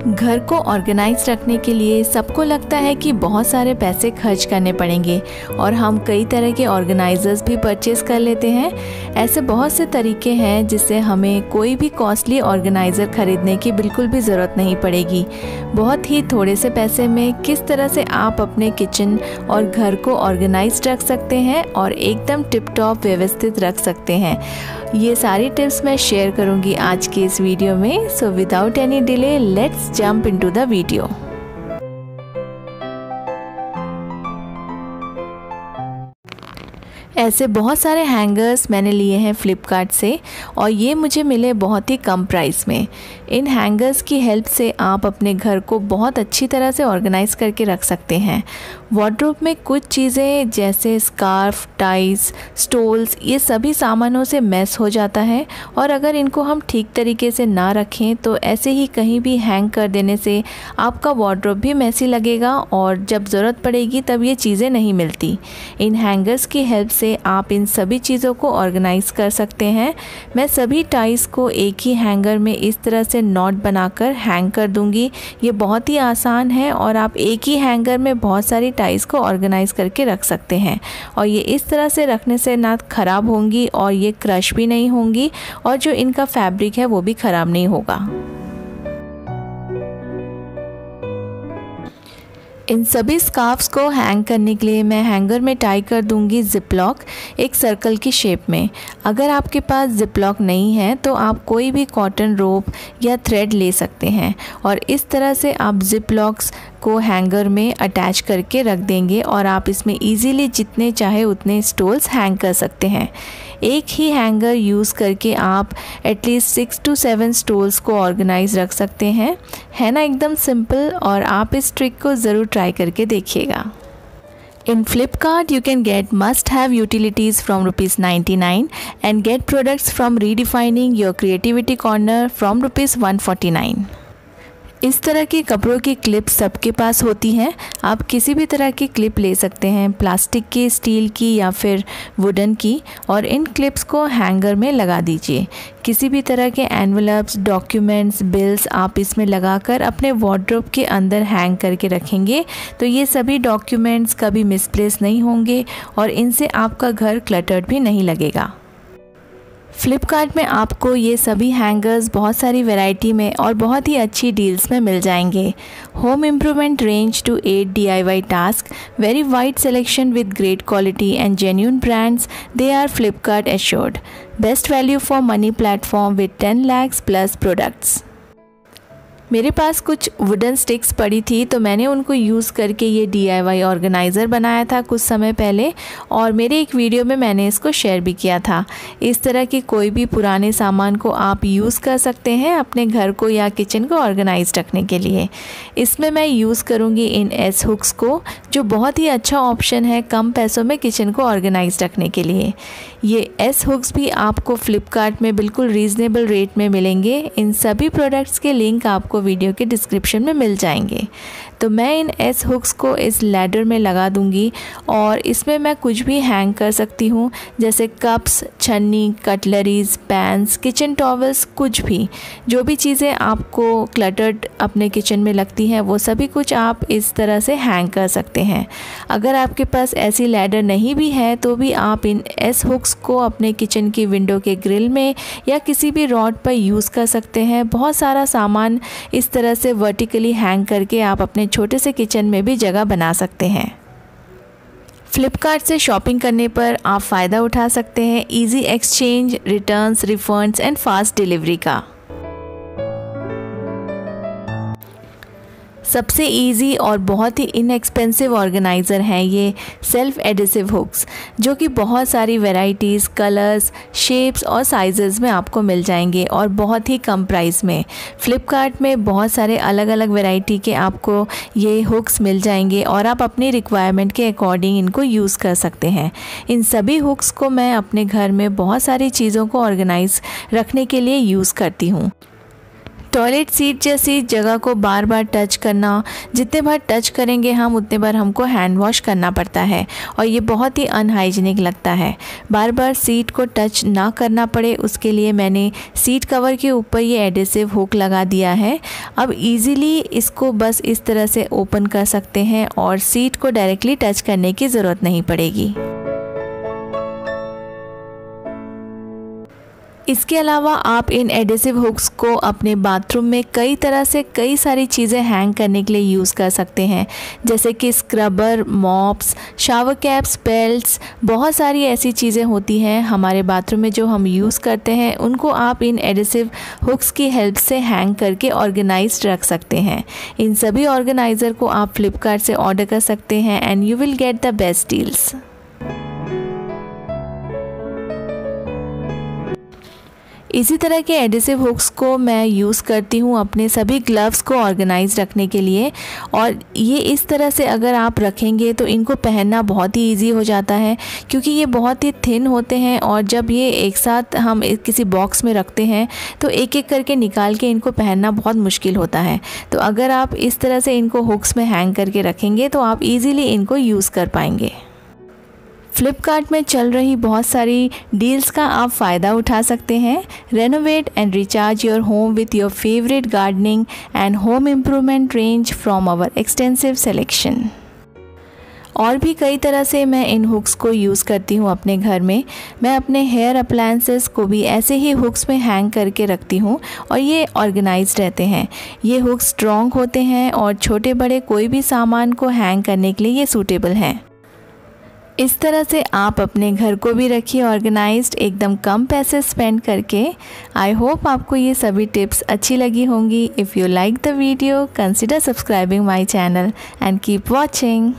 घर को ऑर्गेनाइज रखने के लिए सबको लगता है कि बहुत सारे पैसे खर्च करने पड़ेंगे और हम कई तरह के ऑर्गेनाइजर्स भी परचेज़ कर लेते हैं। ऐसे बहुत से तरीके हैं जिससे हमें कोई भी कॉस्टली ऑर्गेनाइज़र ख़रीदने की बिल्कुल भी ज़रूरत नहीं पड़ेगी। बहुत ही थोड़े से पैसे में किस तरह से आप अपने किचन और घर को ऑर्गेनाइज रख सकते हैं और एकदम टिप टॉप व्यवस्थित रख सकते हैं, ये सारी टिप्स मैं शेयर करूंगी आज के इस वीडियो में। So without any delay let's jump into the video. ऐसे बहुत सारे हैंगर्स मैंने लिए हैं फ्लिपकार्ट से और ये मुझे मिले बहुत ही कम प्राइस में। इन हैंगर्स की हेल्प से आप अपने घर को बहुत अच्छी तरह से ऑर्गेनाइज करके रख सकते हैं। वार्डरोब में कुछ चीज़ें जैसे स्कार्फ, टाइज, स्टोल्स, ये सभी सामानों से मैस हो जाता है और अगर इनको हम ठीक तरीके से ना रखें तो ऐसे ही कहीं भी हैंग कर देने से आपका वार्डरोब भी मैसी लगेगा और जब ज़रूरत पड़ेगी तब ये चीज़ें नहीं मिलती। इन हैंगर्स की हेल्प से आप इन सभी चीज़ों को ऑर्गेनाइज कर सकते हैं। मैं सभी टाइज को एक ही हैंगर में इस तरह से नॉट बनाकर हैंग कर दूंगी। ये बहुत ही आसान है और आप एक ही हैंगर में बहुत सारी टाइज को ऑर्गेनाइज करके रख सकते हैं और ये इस तरह से रखने से ना ख़राब होंगी और ये क्रश भी नहीं होंगी और जो इनका फैब्रिक है वो भी ख़राब नहीं होगा। इन सभी स्कार्फ्स को हैंग करने के लिए मैं हैंगर में टाई कर दूंगी जिप लॉक एक सर्कल की शेप में। अगर आपके पास जिप लॉक नहीं है तो आप कोई भी कॉटन रोप या थ्रेड ले सकते हैं और इस तरह से आप जिप लॉक्स को हैंगर में अटैच करके रख देंगे और आप इसमें इजीली जितने चाहे उतने स्टोल्स हैंग कर सकते हैं। एक ही हैंगर यूज़ करके आप एटलीस्ट 6 to 7 स्टोल्स को ऑर्गेनाइज रख सकते हैं। है ना एकदम सिंपल, और आप इस ट्रिक को ज़रूर ट्राई करके देखिएगा। In Flipkart, you can get must-have utilities from ₹99 and get products from Redefining Your Creativity Corner from ₹149। इस तरह के कपड़ों की क्लिप सबके पास होती हैं। आप किसी भी तरह की क्लिप ले सकते हैं, प्लास्टिक की, स्टील की या फिर वुडन की, और इन क्लिप्स को हैंगर में लगा दीजिए। किसी भी तरह के एनवलप्स, डॉक्यूमेंट्स, बिल्स आप इसमें लगाकर अपने वार्डरोब के अंदर हैंग करके रखेंगे तो ये सभी डॉक्यूमेंट्स कभी मिसप्लेस नहीं होंगे और इनसे आपका घर क्लटर्ड भी नहीं लगेगा। फ्लिपकार्ट में आपको ये सभी हैंगर्स बहुत सारी वैरायटी में और बहुत ही अच्छी डील्स में मिल जाएंगे। Home improvement range to add DIY task, very wide selection with great quality and genuine brands, they are Flipkart assured. Best value for money platform with 10 lakhs plus products. मेरे पास कुछ वुडन स्टिक्स पड़ी थी तो मैंने उनको यूज़ करके ये DIY ऑर्गेनाइज़र बनाया था कुछ समय पहले और मेरे एक वीडियो में मैंने इसको शेयर भी किया था। इस तरह के कोई भी पुराने सामान को आप यूज़ कर सकते हैं अपने घर को या किचन को ऑर्गेनाइज रखने के लिए। इसमें मैं यूज़ करूँगी इन S हुक्स को, जो बहुत ही अच्छा ऑप्शन है कम पैसों में किचन को ऑर्गेनाइज रखने के लिए। ये S हुक्स भी आपको फ्लिपकार्ट में बिल्कुल रीज़नेबल रेट में मिलेंगे। इन सभी प्रोडक्ट्स के लिंक आपको वीडियो के डिस्क्रिप्शन में मिल जाएंगे। तो मैं इन S हुक्स को इस लैडर में लगा दूंगी और इसमें मैं कुछ भी हैंग कर सकती हूँ, जैसे कप्स, छन्नी, कटलरीज, पैन्स, किचन टॉवल्स, कुछ भी जो भी चीज़ें आपको क्लटर्ड अपने किचन में लगती हैं वो सभी कुछ आप इस तरह से हैंग कर सकते हैं। अगर आपके पास ऐसी लैडर नहीं भी है तो भी आप इन S हुक्स को अपने किचन की विंडो के ग्रिल में या किसी भी रॉड पर यूज़ कर सकते हैं। बहुत सारा सामान इस तरह से वर्टिकली हैंग करके आप अपने छोटे से किचन में भी जगह बना सकते हैं। फ्लिपकार्ट से शॉपिंग करने पर आप फ़ायदा उठा सकते हैं easy exchange, returns, refunds and fast delivery का। सबसे इजी और बहुत ही इनएक्सपेंसिव ऑर्गेनाइज़र हैं ये सेल्फ एडिसिव हुक्स, जो कि बहुत सारी वैराइटीज़, कलर्स, शेप्स और साइज़ेस में आपको मिल जाएंगे और बहुत ही कम प्राइस में। फ्लिपकार्ट में बहुत सारे अलग अलग वैरायटी के आपको ये हुक्स मिल जाएंगे और आप अपनी रिक्वायरमेंट के अकॉर्डिंग इनको यूज़ कर सकते हैं। इन सभी हुक्स को मैं अपने घर में बहुत सारी चीज़ों को ऑर्गेनाइज रखने के लिए यूज़ करती हूँ। टॉयलेट सीट जैसी जगह को बार बार टच करना, जितने बार टच करेंगे हम उतने बार हमको हैंड वॉश करना पड़ता है और ये बहुत ही अनहाइजीनिक लगता है। बार बार सीट को टच ना करना पड़े उसके लिए मैंने सीट कवर के ऊपर ये एडेसिव हुक लगा दिया है। अब इजीली इसको बस इस तरह से ओपन कर सकते हैं और सीट को डायरेक्टली टच करने की ज़रूरत नहीं पड़ेगी। इसके अलावा आप इन एडेसिव हुक्स को अपने बाथरूम में कई तरह से कई सारी चीज़ें हैंग करने के लिए यूज़ कर सकते हैं, जैसे कि scrubber, mops, shower caps, belts, बहुत सारी ऐसी चीज़ें होती हैं हमारे बाथरूम में जो हम यूज़ करते हैं, उनको आप इन एडेसिव हुक्स की हेल्प से हैंग करके ऑर्गेनाइज्ड रख सकते हैं। इन सभी ऑर्गेनाइज़र को आप फ्लिपकार्ट से ऑर्डर कर सकते हैं and you will get the best deals. इसी तरह के एडेसिव हुक्स को मैं यूज़ करती हूँ अपने सभी ग्लव्स को ऑर्गेनाइज रखने के लिए, और ये इस तरह से अगर आप रखेंगे तो इनको पहनना बहुत ही इजी हो जाता है क्योंकि ये बहुत ही थिन होते हैं और जब ये एक साथ हम किसी बॉक्स में रखते हैं तो एक एक करके निकाल के इनको पहनना बहुत मुश्किल होता है। तो अगर आप इस तरह से इनको हुक्स में हैंग करके रखेंगे तो आप ईज़िली इनको यूज़ कर पाएंगे। फ्लिपकार्ट में चल रही बहुत सारी डील्स का आप फ़ायदा उठा सकते हैं। Renovate and recharge your home with your favourite gardening and home improvement range from our extensive selection. और भी कई तरह से मैं इन हुक्स को यूज़ करती हूँ अपने घर में। मैं अपने हेयर अप्लायंसेस को भी ऐसे ही हुक्स में हैंग करके रखती हूँ और ये ऑर्गेनाइज्ड रहते हैं। ये हुक्स स्ट्रॉन्ग होते हैं और छोटे बड़े कोई भी सामान को हैंग करने के लिए ये सूटेबल हैं। इस तरह से आप अपने घर को भी रखिए ऑर्गेनाइज्ड, एकदम कम पैसे स्पेंड करके। आई होप आपको ये सभी टिप्स अच्छी लगी होंगी। If you like the video, consider subscribing my channel and keep watching.